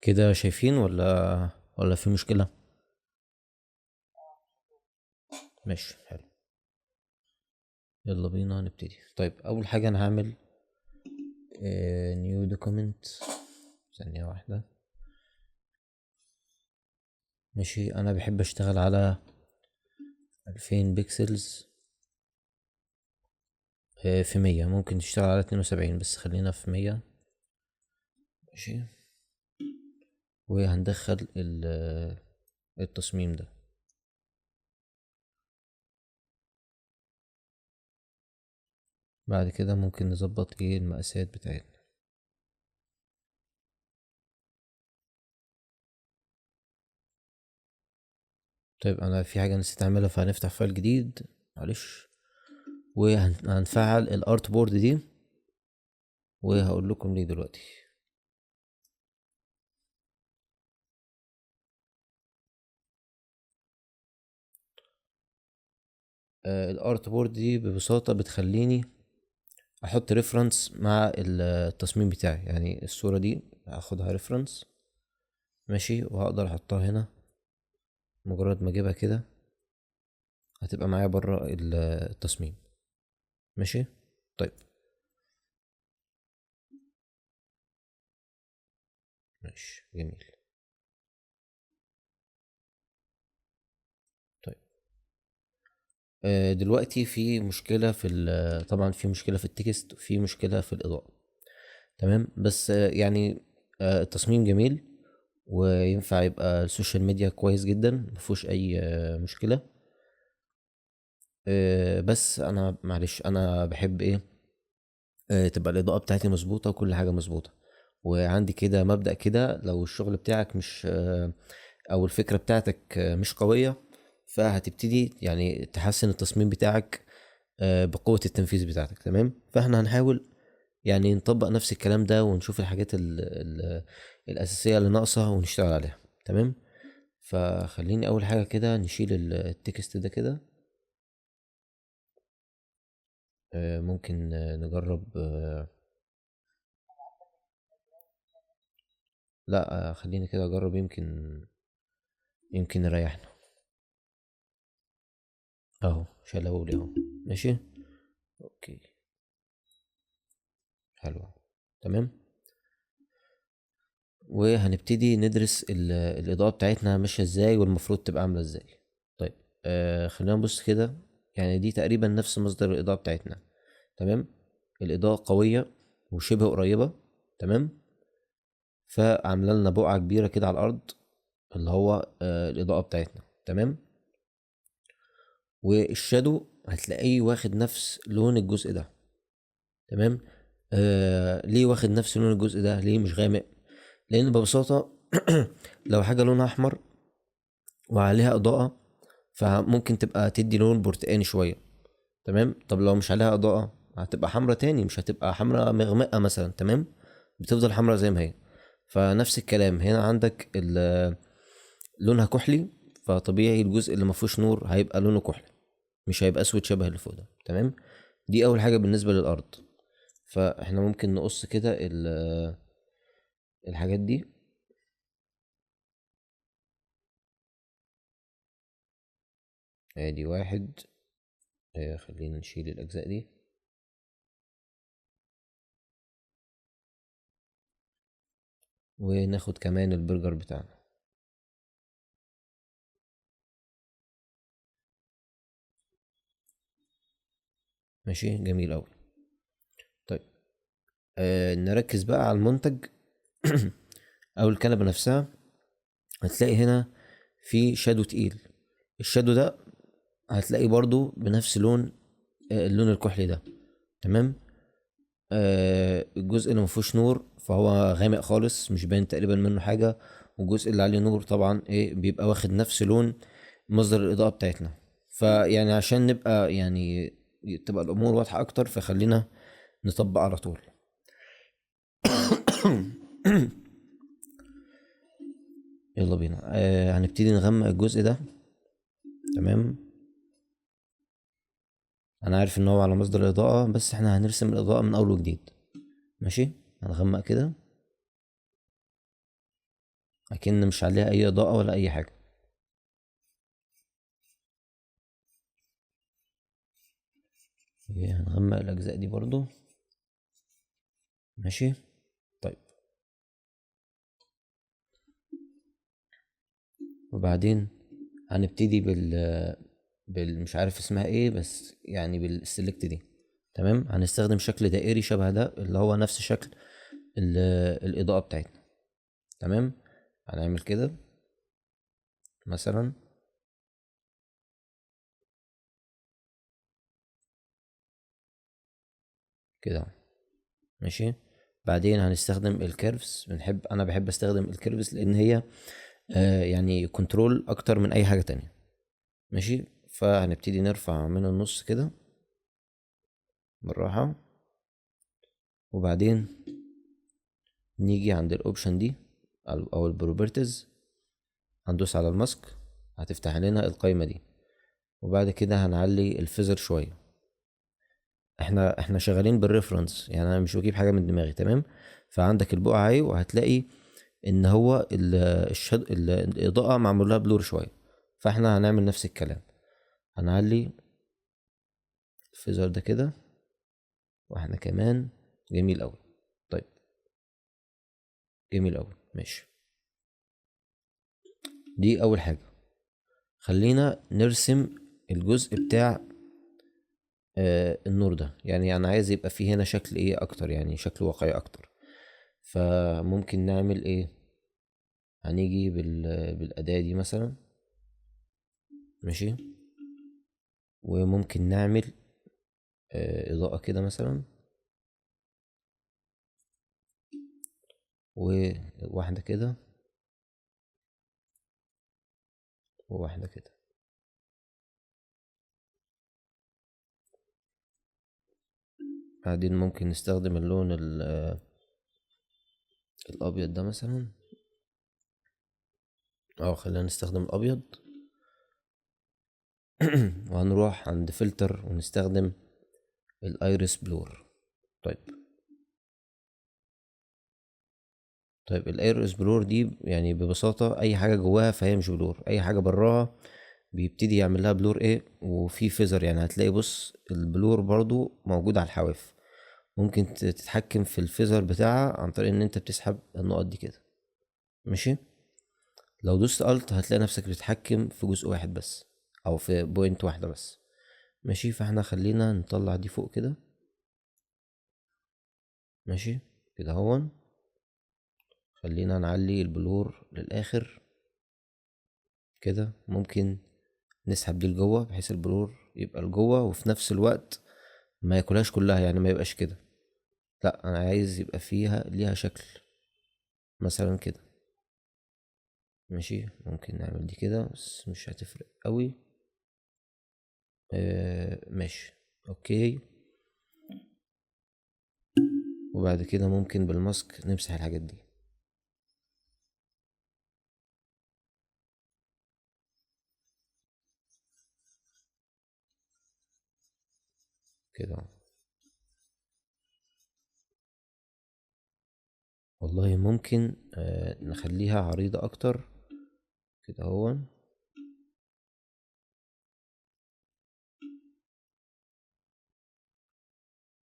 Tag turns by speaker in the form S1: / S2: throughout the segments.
S1: كده شايفين ولا في مشكلة؟ ماشي، حلو. يلا بينا نبتدي. طيب، اول حاجة انا هعمل نيو دوكيمنت. ثانية واحدة. ماشي، انا بحب اشتغل على 2000 بيكسلز. في 100 ممكن تشتغل على 72، بس خلينا في 100. ماشي. وهندخل التصميم ده. بعد كده ممكن نظبط المقاسات بتاعتنا. طيب، انا في حاجة نسيت اعملها، فهنفتح فايل جديد. معلش. وهنفعل الارت بورد دي، وهقول لكم ليه دلوقتي. الارت بورد دي ببساطة بتخليني احط ريفرنس مع التصميم بتاعي، يعني الصورة دي هاخدها ريفرنس. ماشي، وهقدر احطها هنا. مجرد ما اجيبها كده هتبقى معايا بره التصميم. ماشي. طيب. ماشي، جميل. طيب. دلوقتي في مشكلة طبعا في مشكلة في التكست، وفي مشكلة في الإضاءة. تمام، بس يعني التصميم جميل، وينفع يبقى السوشيال ميديا كويس جدا، مفيهوش اي مشكلة. بس انا معلش، انا بحب ايه؟ تبقى الاضاءة بتاعتي مظبوطة وكل حاجة مظبوطة. وعندي كده مبدأ كده، لو الشغل بتاعك مش او الفكرة بتاعتك مش قوية، فهتبتدي يعني تحسن التصميم بتاعك بقوة التنفيذ بتاعتك. تمام، فاحنا هنحاول يعني نطبق نفس الكلام ده، ونشوف الحاجات ال الأساسية اللي ناقصة ونشتغل عليها. تمام. فخليني أول حاجة كده نشيل التكست ده كده. ممكن نجرب. لا، خليني كده أجرب، يمكن يريحنا. أهو شالهولي أهو. ماشي. أوكي. حلو. تمام. وهنبتدي ندرس الإضاءة بتاعتنا ماشية ازاي، والمفروض تبقى عاملة ازاي. طيب. خلينا نبص كده. يعني دي تقريبا نفس مصدر الإضاءة بتاعتنا. تمام. الإضاءة قوية وشبه قريبة. تمام. فعاملة لنا بقعة كبيرة كده على الأرض، اللي هو الإضاءة بتاعتنا. تمام. والشادو هتلاقيه واخد نفس لون الجزء ده. تمام. ليه واخد نفس لون الجزء ده؟ ليه مش غامق؟ لأن ببساطة لو حاجة لونها أحمر وعليها إضاءة، فممكن تبقى تدي لون برتقاني شوية. تمام. طب لو مش عليها إضاءة هتبقى حمرا تاني، مش هتبقى حمرا مغمقة مثلا. تمام. بتفضل حمرا زي ما هي. فنفس الكلام هنا عندك لونها كحلي، فطبيعي الجزء اللي مفهوش نور هيبقى لونه كحلي، مش هيبقى اسود شبه اللي فوق ده. تمام. دي اول حاجة بالنسبة للارض. فاحنا ممكن نقص كده الحاجات دي. ادي واحد. خلينا نشيل الاجزاء دي. وناخد كمان البرجر بتاعنا. ماشي، جميل اوي. طيب. نركز بقى على المنتج او الكنبة نفسها. هتلاقي هنا في شادو تقيل. الشادو ده هتلاقي برضو بنفس لون اللون الكحلي ده. تمام. الجزء اللي مفيهوش نور فهو غامق خالص، مش باين تقريبا منه حاجة. والجزء اللي عليه نور طبعا بيبقى واخد نفس لون مصدر الإضاءة بتاعتنا. فيعني عشان نبقى يعني تبقى الأمور واضحة أكتر، فخلينا نطبق على طول. يلا بينا. هنبتدي نغمق الجزء ده. تمام. أنا عارف إن هو على مصدر الإضاءة، بس احنا هنرسم الإضاءة من أول وجديد. ماشي. هنغمق كده. اكن مش عليها اي اضاءة ولا اي حاجة. هنغمق الاجزاء دي برضو. ماشي. طيب وبعدين هنبتدي مش عارف اسمها ايه، بس يعني بالسلكت دي. تمام، هنستخدم شكل دائري شبه ده اللي هو نفس شكل الإضاءة بتاعتنا. تمام، هنعمل كده مثلا كده. ماشي. بعدين هنستخدم الكيرفز. انا بحب استخدم الكيرفز لان هي يعني كنترول اكتر من اي حاجة تانية. ماشي. فهنبتدي نرفع من النص كده بالراحة، وبعدين نيجي عند الاوبشن دي او البروبرتيز، هندوس على الماسك، هتفتح لنا القائمة دي. وبعد كده هنعلي الفيزر شوية. احنا شغالين بالريفرنس، يعني انا مش بجيب حاجة من دماغي. تمام. فعندك البقعة اهي، وهتلاقي ان هو الاضاءة معمول لها بلور شوية. فاحنا هنعمل نفس الكلام، هنعلي الفيزر ده كده، واحنا كمان. جميل اوي. طيب جميل اوي. ماشي. دي اول حاجة. خلينا نرسم الجزء بتاع النور ده. يعني انا عايز يبقى فيه هنا شكل ايه اكتر، يعني شكل واقعي اكتر. فممكن نعمل ايه؟ هنيجي بالاداة دي مثلا. ماشي. وممكن نعمل اضاءة كده مثلا، وواحدة كده، وواحدة كده. بعدين ممكن نستخدم اللون الابيض ده مثلا. خلينا نستخدم الابيض. وهنروح عند فلتر ونستخدم الايريس بلور. طيب. الايريس بلور دي يعني ببساطة اي حاجة جواها فهي مش بلور، اي حاجة براها بيبتدي يعمل لها بلور ايه. وفي فيزر، يعني هتلاقي بص البلور برضو موجود على الحواف. ممكن تتحكم في الفيزر بتاعها عن طريق ان انت بتسحب النقط دي كده. ماشي. لو دوست الت هتلاقي نفسك بتتحكم في جزء واحد بس، او في بوينت واحدة بس. ماشي. فاحنا خلينا نطلع دي فوق كده. ماشي كده هون. خلينا نعلي البلور للاخر كده. ممكن نسحب دي لجوه بحيث البلور يبقى لجوه، وفي نفس الوقت ما ياكلهاش كلها، يعني ما يبقاش كده. لا، انا عايز يبقى ليها شكل مثلا كده. ماشي. ممكن نعمل دي كده بس مش هتفرق قوي. ماشي. اوكي. وبعد كده ممكن بالماسك نمسح الحاجات دي كده. والله ممكن نخليها عريضة اكتر كده هو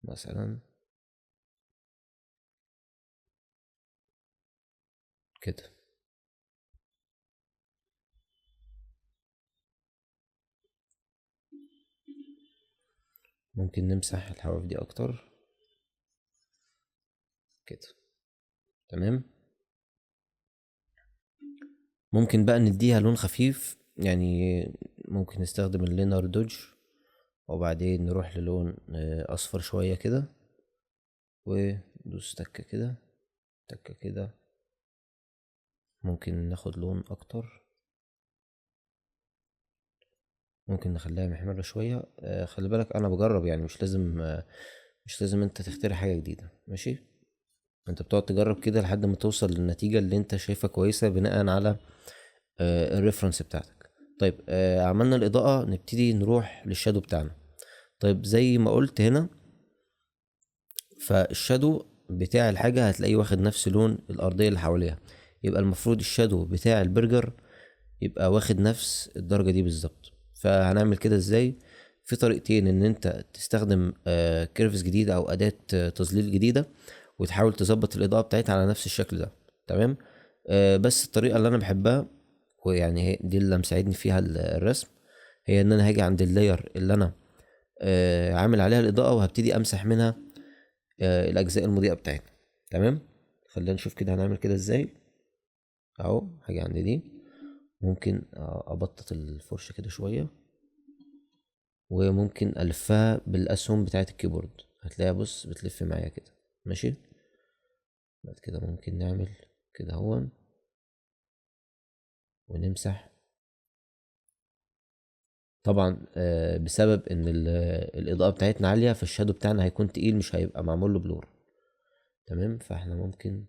S1: مثلا كده. ممكن نمسح الحواف دي اكتر كده. تمام. ممكن بقى نديها لون خفيف، يعني ممكن نستخدم اللينر دوج، وبعدين نروح للون اصفر شوية كده، ودوس تكة كده، تكة كده. ممكن ناخد لون اكتر، ممكن نخليها محمرة شوية. خلي بالك انا بجرب، يعني مش لازم انت تخترع حاجة جديدة. ماشي. انت بتقعد تجرب كده لحد ما توصل للنتيجة اللي انت شايفها كويسة بناء على الريفرنس بتاعتك. طيب عملنا الإضاءة، نبتدي نروح للشادو بتاعنا. طيب زي ما قلت هنا، فالشادو بتاع الحاجة هتلاقيه واخد نفس لون الأرضية اللي حواليها. يبقى المفروض الشادو بتاع البرجر يبقى واخد نفس الدرجة دي بالظبط. فهنعمل كده ازاي؟ في طريقتين، ان انت تستخدم كيرفز جديدة او اداة تظليل جديدة، وتحاول تظبط الاضاءة بتاعتها على نفس الشكل ده. تمام. بس الطريقة اللي انا بحبها، ويعني هي دي اللي مساعدني فيها الرسم، هي ان انا هاجي عند اللاير اللي انا عامل عليها الاضاءة، وهبتدي امسح منها الاجزاء المضيئة بتاعتها. تمام. خلينا نشوف كده هنعمل كده ازاي. اهو هاجي عند دي، ممكن ابطط الفرشة كده شوية، وممكن الفها بالاسهم بتاعة الكيبورد، هتلاقيها بص بتلف معايا كده. ماشي. بعد كده ممكن نعمل كده هون، ونمسح. طبعا بسبب ان الاضاءة بتاعتنا عالية، فالشادو بتاعنا هيكون تقيل، مش هيبقى معمول له بلور. تمام. فاحنا ممكن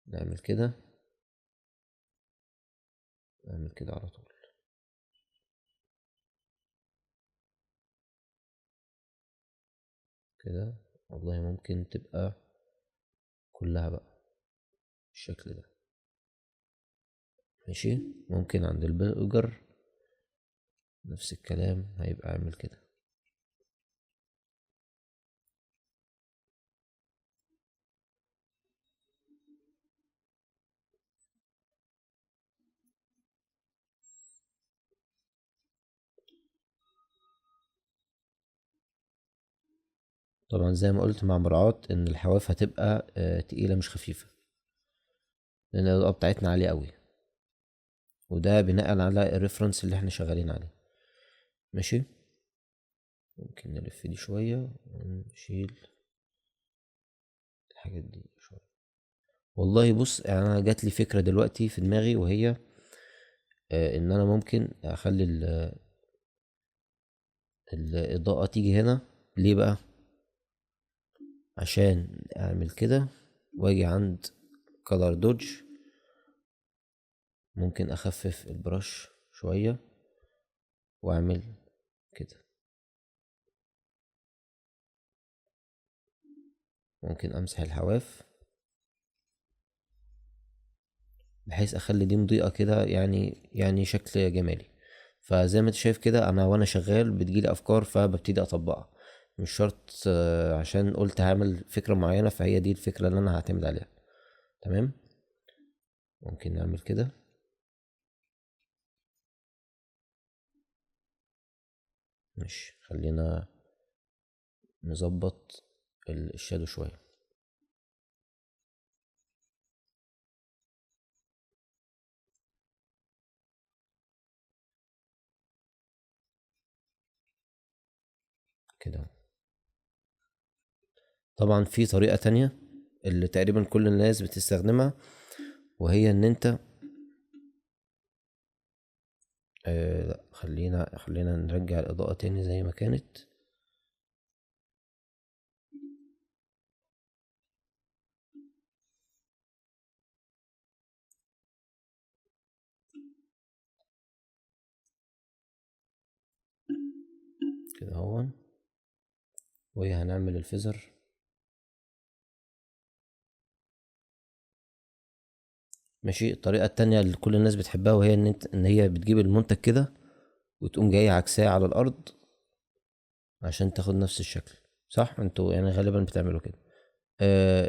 S1: نعمل كده، نعمل كده على طول كده. والله ممكن تبقى كلها بقى بالشكل ده. ماشي. ممكن عند البرجر نفس الكلام، هيبقى عامل كده. طبعا زي ما قلت، مع مراعاة ان الحواف هتبقى تقيلة مش خفيفة، لان الاضاءة بتاعتنا عالية قوي، وده بناء على الريفرنس اللي احنا شغالين عليه. ماشي. ممكن نلف دي شوية ونشيل الحاجات دي شوية. والله بص، يعني انا جات لي فكرة دلوقتي في دماغي، وهي ان انا ممكن اخلي الاضاءة تيجي هنا. ليه بقى؟ عشان اعمل كده واجي عند color dodge، ممكن اخفف البرش شوية واعمل كده. ممكن امسح الحواف بحيث اخلي دي مضيئة كده، يعني شكل جمالي. فزي ما انت شايف كده، انا وانا شغال بتجيلي افكار فببتدي اطبقها. مش شرط عشان قلت هعمل فكرة معينة فهي دي الفكرة اللي انا هعتمد عليها. تمام. ممكن نعمل كده. مش خلينا نظبط الشادو شوية كده. طبعا في طريقة تانية اللي تقريبا كل الناس بتستخدمها، وهي ان انت لأ، خلينا نرجع الإضاءة تاني زي ما كانت. كده هون، وهنعمل الفيزر. ماشي. الطريقة التانية اللي كل الناس بتحبها، وهي ان هي بتجيب المنتج كده وتقوم جاية عكساه على الأرض عشان تاخد نفس الشكل. صح؟ انتوا يعني غالبا بتعملوا كده.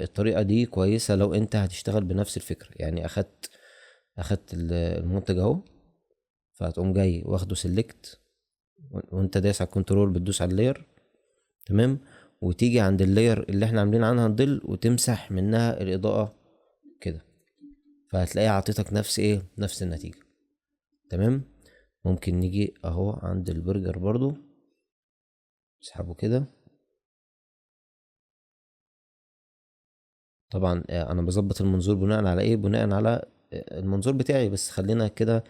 S1: الطريقة دي كويسة لو انت هتشتغل بنفس الفكرة. يعني اخدت المنتج اهو، فهتقوم جاي واخده سيلكت، وانت دايس على الكنترول بتدوس على اللاير. تمام. وتيجي عند اللاير اللي احنا عاملين عنها الظل، وتمسح منها الإضاءة كده، فهتلاقيها عطيتك نفس النتيجة. تمام. ممكن نيجي اهو عند البرجر برضو، نسحبه كده. طبعا انا بظبط المنظور بناء على ايه؟ بناء على المنظور بتاعي. بس خلينا كده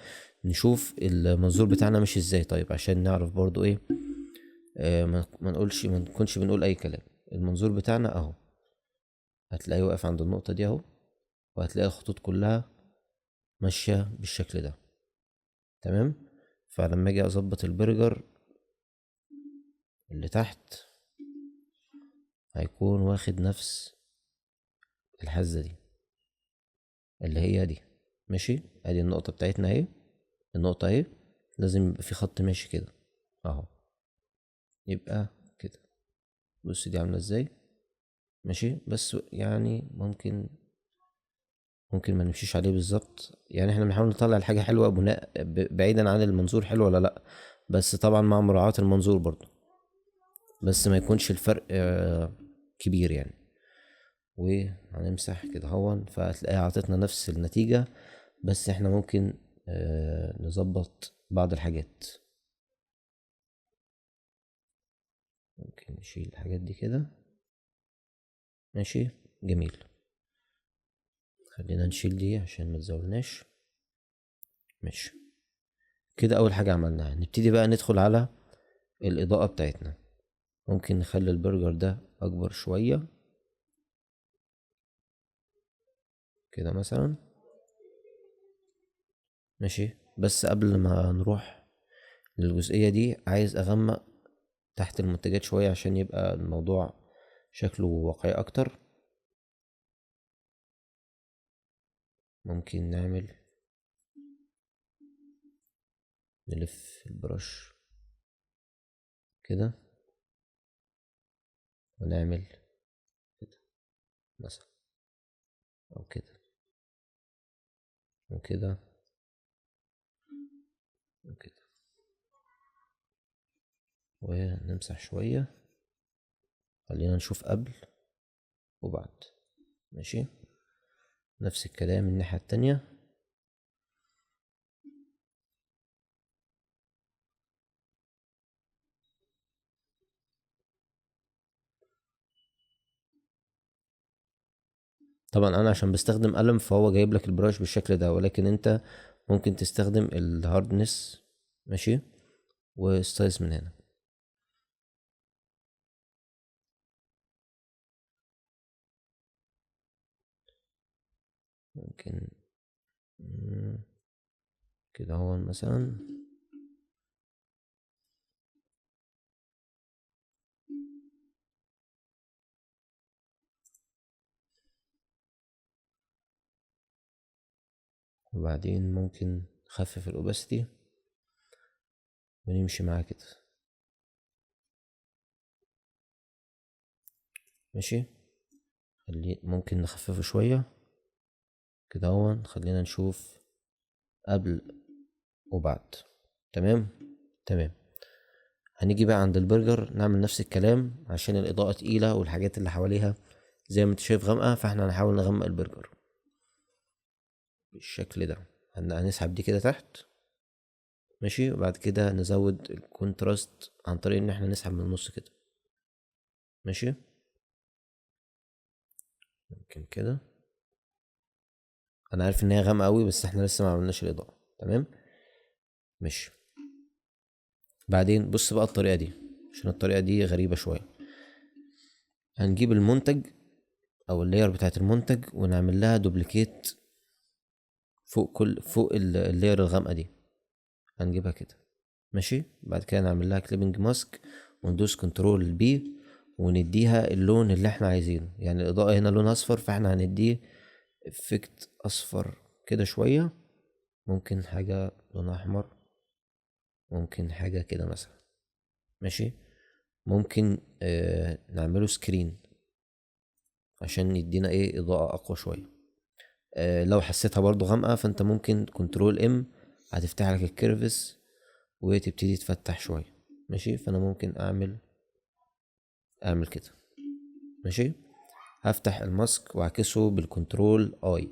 S1: نشوف المنظور بتاعنا ماشي ازاي، طيب عشان نعرف برضو ايه. ما نكونش بنقول اي كلام. المنظور بتاعنا اهو، هتلاقيه واقف عند النقطة دي اهو، وهتلاقي الخطوط كلها ماشية بالشكل ده. تمام. فلما اجي اظبط البرجر اللي تحت، هيكون واخد نفس الحزة دي. اللي هي دي. ماشي، ادي النقطة بتاعتنا اهي، النقطة اهي، لازم يبقى في خط ماشي كده اهو، يبقى كده. بص دي عاملة ازاي. ماشي، بس يعني ممكن ما نمشيش عليه بالظبط، يعني احنا بنحاول نطلع الحاجة حلوة بناء بعيدا عن المنظور حلو ولا لأ، بس طبعا مع مراعاة المنظور برضو، بس ما يكونش الفرق كبير يعني. وهنمسح كده هون، فهتلاقيها عطتنا نفس النتيجة، بس احنا ممكن نظبط بعض الحاجات. ممكن نشيل الحاجات دي كده. ماشي، جميل. خلينا نشيل دي عشان ما تزولناش. ماشي كده، اول حاجة عملناها نبتدي بقى ندخل على الاضاءة بتاعتنا. ممكن نخلي البرجر ده اكبر شوية كده مثلا. ماشي، بس قبل ما نروح للجزئية دي عايز اغمق تحت المنتجات شوية عشان يبقى الموضوع شكله واقعي اكتر. ممكن نلف البرش كده ونعمل كده مثلا، او كده وكده وكده، ونمسح شوية. خلينا نشوف قبل وبعد. ماشي، نفس الكلام الناحية التانية. طبعا انا عشان بستخدم قلم فهو جايب لك البراش بالشكل ده، ولكن انت ممكن تستخدم الهاردنس. ماشي، وستايلز من هنا. ممكن كده هو مثلا. وبعدين ممكن نخفف الاوباسيتي ونمشي معاه كده. ماشي، ممكن نخففه شوية كده هو. خلينا نشوف قبل وبعد. تمام. تمام. هنيجي بقى عند البرجر نعمل نفس الكلام، عشان الإضاءة تقيلة والحاجات اللي حواليها زي ما انت شايف غامقة، فاحنا هنحاول نغمق البرجر بالشكل ده. هنسحب دي كده تحت. ماشي، وبعد كده نزود الكونتراست عن طريق ان احنا نسحب من النص كده. ماشي، ممكن كده. انا عارف ان هي غامقة قوي، بس احنا لسه ما عملناش الإضاءة. تمام. ماشي، بعدين بص بقى الطريقة دي، عشان الطريقة دي غريبة شوية. هنجيب المنتج او اللاير بتاعت المنتج ونعمل لها دوبليكيت فوق اللاير الغامقة دي. هنجيبها كده. ماشي، بعد كده نعمل لها كليبنج ماسك وندوس كنترول بي، ونديها اللون اللي احنا عايزينه. يعني الاضاءة هنا لون اصفر، فاحنا هنديه افكت اصفر كده شوية. ممكن حاجة لون احمر، ممكن حاجة كده مثلا. ماشي، ممكن نعمله سكرين عشان يدينا ايه اضاءة اقوى شوية. لو حسيتها برضو غامقة فانت ممكن كنترول ام، هتفتح لك الكيرفس وتبتدي تفتح شوية. ماشي، فانا ممكن اعمل كده. ماشي، هفتح الماسك واعكسه بالكنترول اي،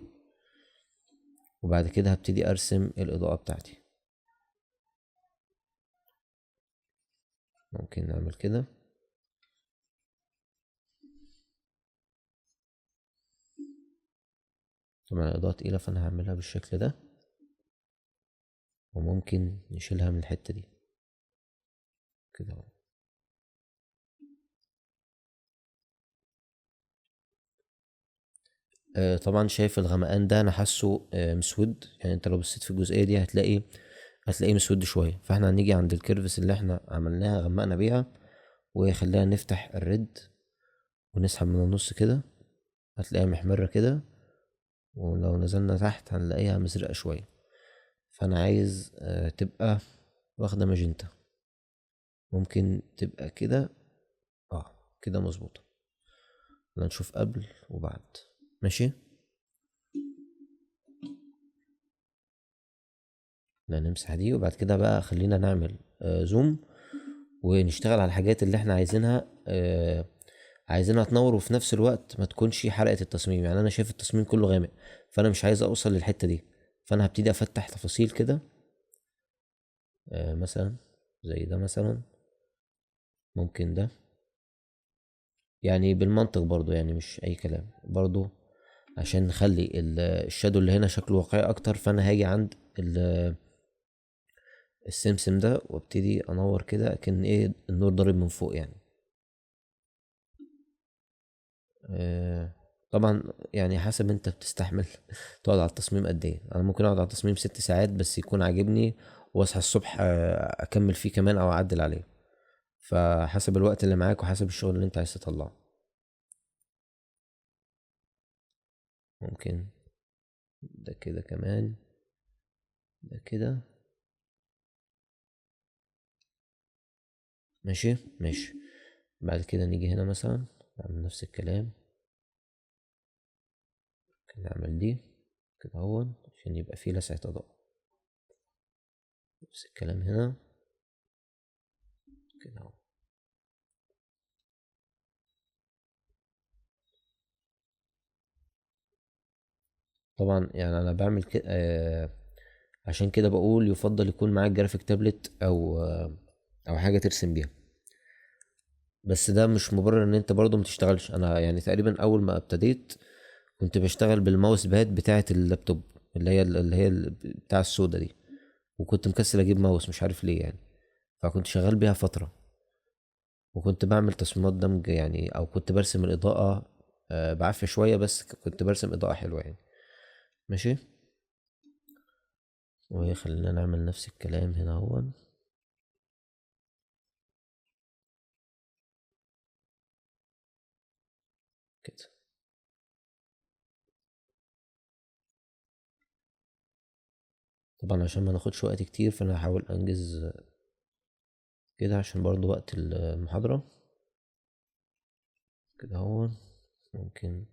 S1: وبعد كده هبتدي ارسم الاضاءة بتاعتي. ممكن نعمل كده. طبعا الاضاءة تقيلة فانا هعملها بالشكل ده، وممكن نشيلها من الحتة دي كده اهو. طبعا شايف الغمقان ده انا حاسه مسود، يعني انت لو بصيت في الجزئية دي هتلاقيه مسود شوية. فاحنا هنيجي عند الكيرفس اللي احنا عملناها غمقنا بيها، وخلينا نفتح الريد ونسحب من النص كده، هتلاقيها محمرة كده. ولو نزلنا تحت هنلاقيها مزرقة شوية. فانا عايز تبقى واخدة ماجنتا. ممكن تبقى كده. كده مظبوطة. نشوف قبل وبعد. ماشي. نمسح دي، وبعد كده بقى خلينا نعمل زوم، ونشتغل على الحاجات اللي احنا عايزينها عايزينها تنور، وفي نفس الوقت ما تكونش حرقة التصميم. يعني انا شايف التصميم كله غامق، فانا مش عايز اوصل للحتة دي. فانا هبتدي افتح تفاصيل كده، مثلا زي ده مثلا. ممكن ده، يعني بالمنطق برضو، يعني مش اي كلام برضو، عشان نخلي الشادو اللي هنا شكله واقعي اكتر. فانا هاجي عند السمسم ده وابتدي انور كده، كأن ايه النور ضارب من فوق يعني. طبعا يعني حسب انت بتستحمل تقعد على التصميم قد ايه. انا ممكن اقعد على التصميم 6 ساعات بس يكون عاجبني، واصحى الصبح اكمل فيه كمان او اعدل عليه. فحسب الوقت اللي معاك وحسب الشغل اللي انت عايز تطلعه. ممكن ده كده كمان، ده كده. ماشي ماشي. بعد كده نيجي هنا مثلا نعمل نفس الكلام. ممكن نعمل دي كده اهو عشان يبقى فيه لسعة اضاءة. نفس الكلام هنا كده اهو. طبعا يعني انا بعمل كده عشان كده بقول يفضل يكون معاك جرافيك تابلت او حاجه ترسم بيها. بس ده مش مبرر ان انت برضو ما تشتغلش. انا يعني تقريبا اول ما ابتديت كنت بشتغل بالماوس باد بتاعه اللابتوب، اللي هي بتاع السودا دي. وكنت مكسل اجيب ماوس، مش عارف ليه يعني. فكنت شغال بيها فتره، وكنت بعمل تصميمات دمج يعني، او كنت برسم الاضاءه بعافيه شويه، بس كنت برسم اضاءه حلوه يعني. ماشي. وخلينا نعمل نفس الكلام هنا اهو كده. طبعا عشان ما ناخدش وقت كتير، فانا هحاول انجز كده عشان برضو وقت المحاضرة. كده هو ممكن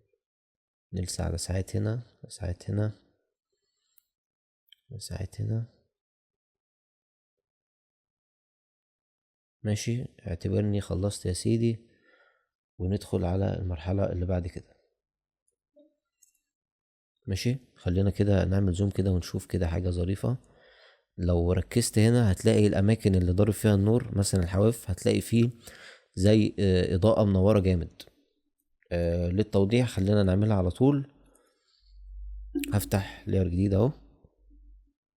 S1: نلسع على ساعات هنا، ساعات هنا، ساعات هنا. ماشي، اعتبرني خلصت يا سيدي. وندخل على المرحلة اللي بعد كده. ماشي، خلينا كده نعمل زوم كده ونشوف كده حاجة ظريفة. لو ركزت هنا هتلاقي الأماكن اللي ضارب فيها النور، مثلا الحواف، هتلاقي فيه زي إضاءة منورة جامد. للتوضيح خلينا نعملها على طول. هفتح لير جديد اهو.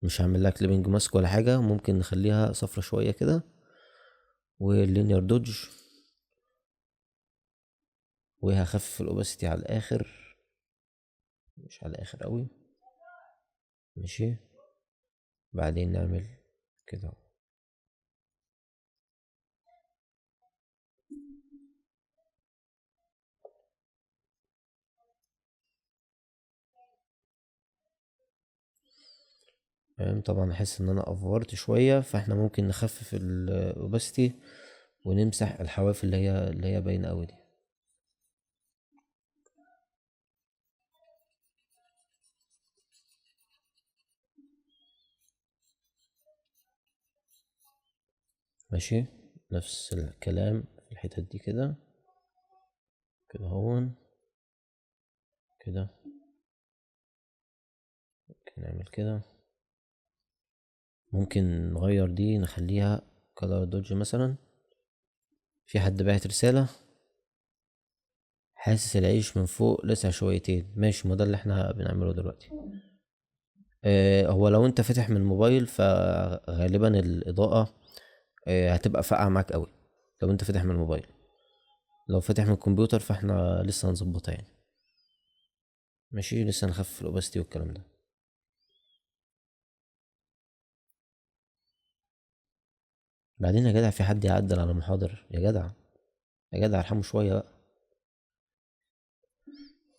S1: مش هعمل لها كليبنج ماسك ولا حاجة، ممكن نخليها صفرة شوية كده، واللينير دوج، وهخفف الاوباسيتي على الاخر، مش على الاخر قوي. ماشي. بعدين نعمل كده. تمام. طبعا احس ان انا افورت شوية، فاحنا ممكن نخفف الاوباسيتي ونمسح الحواف اللي هي باينة قوي دي. ماشي. نفس الكلام في الحتت دي كده. كده هون كده. ممكن نعمل كده. ممكن نغير دي نخليها كلر دوج مثلا. في حد بعت رسالة. حاسس العيش من فوق لسع شويتين. ماشي، ما ده اللي احنا بنعمله دلوقتي. هو لو انت فاتح من الموبايل فغالبا الإضاءة هتبقى فاقعة معاك قوي لو انت فاتح من الموبايل. لو فاتح من الكمبيوتر فاحنا لسه هنظبطها يعني. ماشي، لسه نخفف الاوباستي والكلام ده. بعدين يا جدع، في حد يعدل على المحاضر يا جدع؟ يا جدع ارحمه شوية بقى.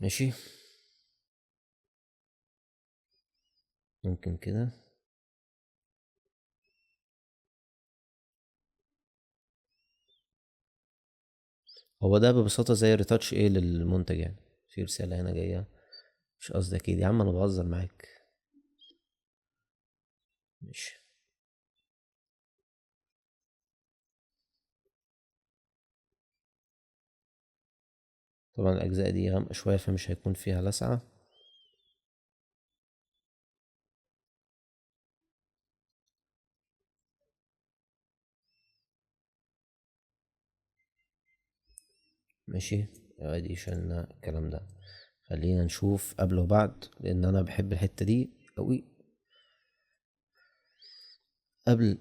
S1: ماشي. ممكن كده. هو ده ببساطة زي ريتاتش ايه للمنتج يعني. في رسالة هنا جاية، مش قصدي اكيد يا عم، انا بهزر معاك. ماشي. طبعا الاجزاء دي غامقة شوية فمش هيكون فيها لسعة. ماشي. ادي شلنا الكلام ده. خلينا نشوف قبل وبعد، لان انا بحب الحتة دي قوي. قبل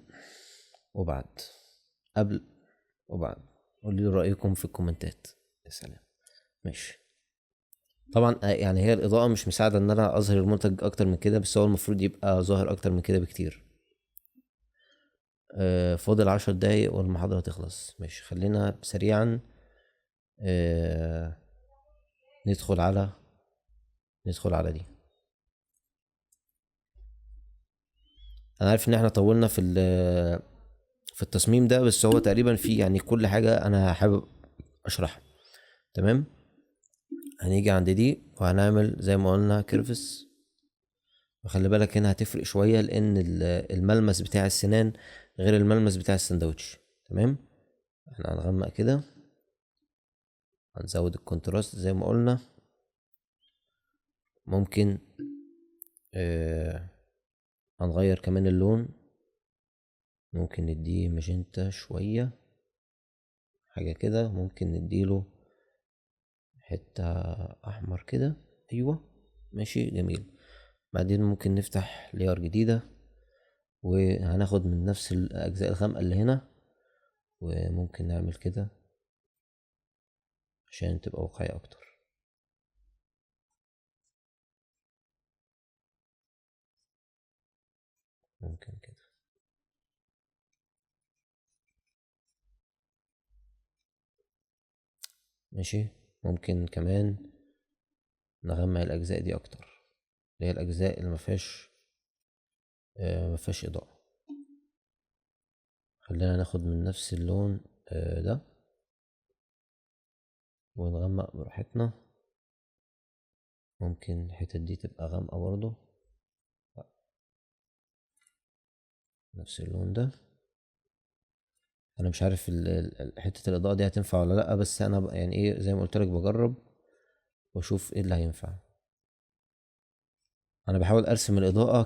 S1: وبعد. قبل وبعد. قولوا لي رأيكم في الكومنتات. يا سلام. ماشي. طبعا يعني هي الإضاءة مش مساعدة ان انا اظهر المنتج اكتر من كده، بس هو المفروض يبقى ظاهر اكتر من كده بكتير. فاضل 10 دقايق والمحاضرة تخلص. ماشي، خلينا سريعا. آه ندخل على ندخل على دي. انا عارف ان احنا طولنا في التصميم ده، بس هو تقريبا في يعني كل حاجة انا حابب اشرحها. تمام. هنيجي عند دي وهنعمل زي ما قلنا كيرفس. وخلي بالك هنا هتفرق شوية، لان الملمس بتاع السنان غير الملمس بتاع السندوتش. تمام. احنا هنغمق كده، هنزود الكونتراست زي ما قلنا. ممكن آه هنغير كمان اللون. ممكن نديه ماجنتا شوية، حاجة كده. ممكن نديله حتة احمر كده. ايوه. ماشي جميل. بعدين ممكن نفتح لير جديدة، وهناخد من نفس الاجزاء الغامقة اللي هنا، وممكن نعمل كده عشان تبقى واقعية اكتر. ممكن كده. ماشي. ممكن كمان نغمق الاجزاء دي اكتر، اللي هي الاجزاء اللي مفيهاش اضاءة. خلينا ناخد من نفس اللون ده، ونغمق براحتنا. ممكن الحتت دي تبقى غامقة برضه. نفس اللون ده. انا مش عارف حتة الاضاءة دي هتنفع ولا لا، بس انا يعني ايه زي ما قلت لك بجرب واشوف ايه اللي هينفع. انا بحاول ارسم الاضاءة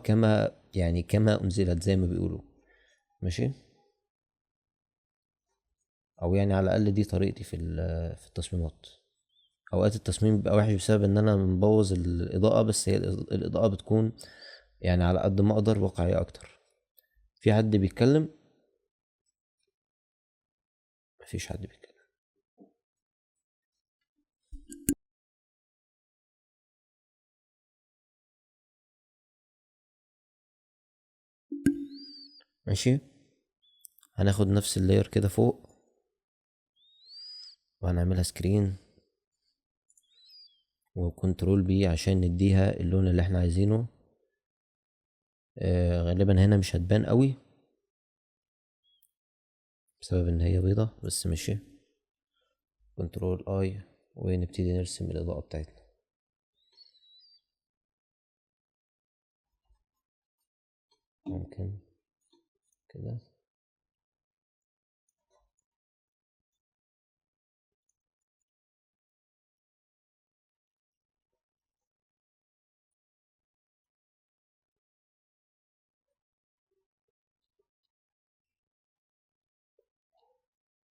S1: كما انزلت زي ما بيقولوا. ماشي. او يعني على الاقل دي طريقتي في التصميمات. اوقات التصميم بيبقى وحش بسبب ان انا مبوظ الاضاءة، بس هي الاضاءة بتكون يعني على قد ما اقدر واقعية اكتر. في حد بيتكلم؟ مفيش حد بيتكلم. ماشي. هناخد نفس اللاير كده فوق، وهنعملها سكرين، وكنترول بي عشان نديها اللون اللي احنا عايزينه. غالبا هنا مش هتبان قوي بسبب ان هي بيضة، بس ماشي. كنترول اي، ونبتدي نرسم الاضاءة بتاعتنا. ممكن كده.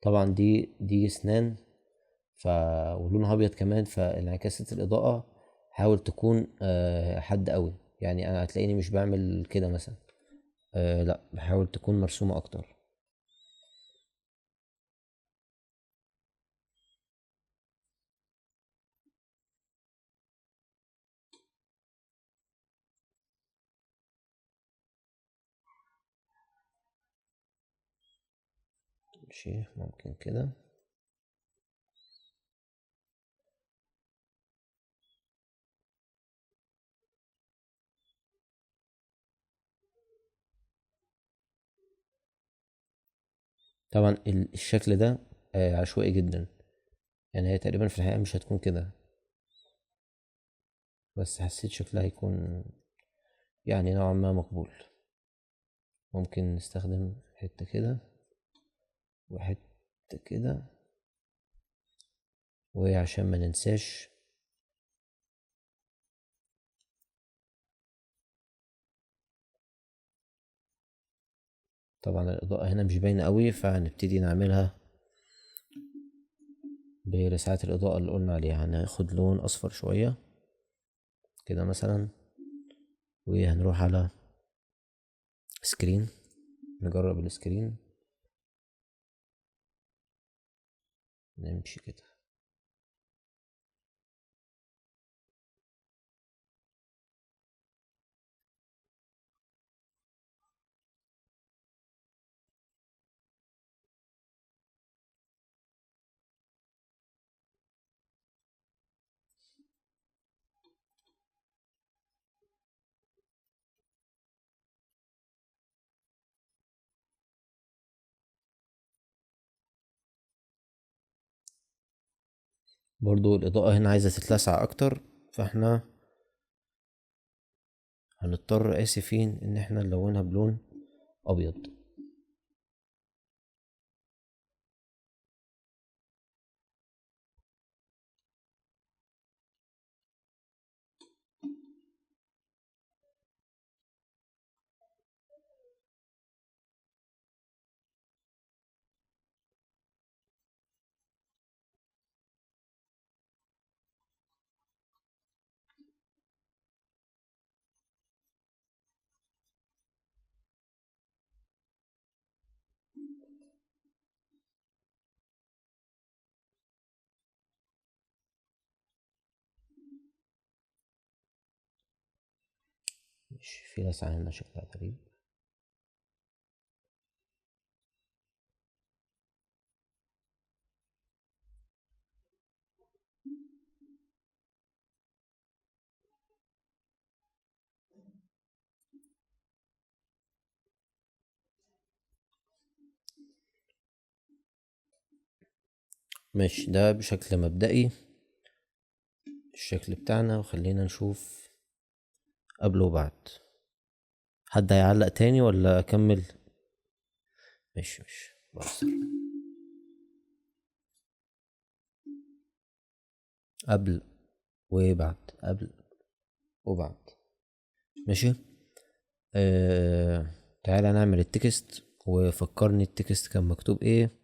S1: طبعا دي اسنان، ف ولونها ابيض كمان، فانعكاسات الاضاءة حاول تكون حد قوي. يعني انا هتلاقيني مش بعمل كده مثلا. لا، بحاول تكون مرسومة اكتر. ماشي. ممكن كده. طبعا الشكل ده عشوائي جدا، يعني هي تقريبا في الحقيقة مش هتكون كده، بس حسيت شكلها هيكون يعني نوعا ما مقبول. ممكن نستخدم حتة كده وحتة كده، وعشان ما ننساش طبعا الإضاءة هنا مش باينة قوي، فهنبتدي نعملها بلسعات الإضاءة اللي قلنا عليها. هناخد لون أصفر شوية كده مثلا، وهنروح على سكرين، نجرب السكرين، نمشي كده. برضو الإضاءة هنا عايزة تتلسع أكتر، فاحنا هنضطر آسفين إن احنا نلونها بلون أبيض. مش في لسعة هنا شكلها غريب. ماشي، ده بشكل مبدئي الشكل بتاعنا، وخلينا نشوف قبل وبعد. حد هيعلق تاني ولا أكمل؟ ماشي بص، قبل وبعد، قبل وبعد. ماشي. تعالى نعمل التكست، وفكرني التكست كان مكتوب ايه.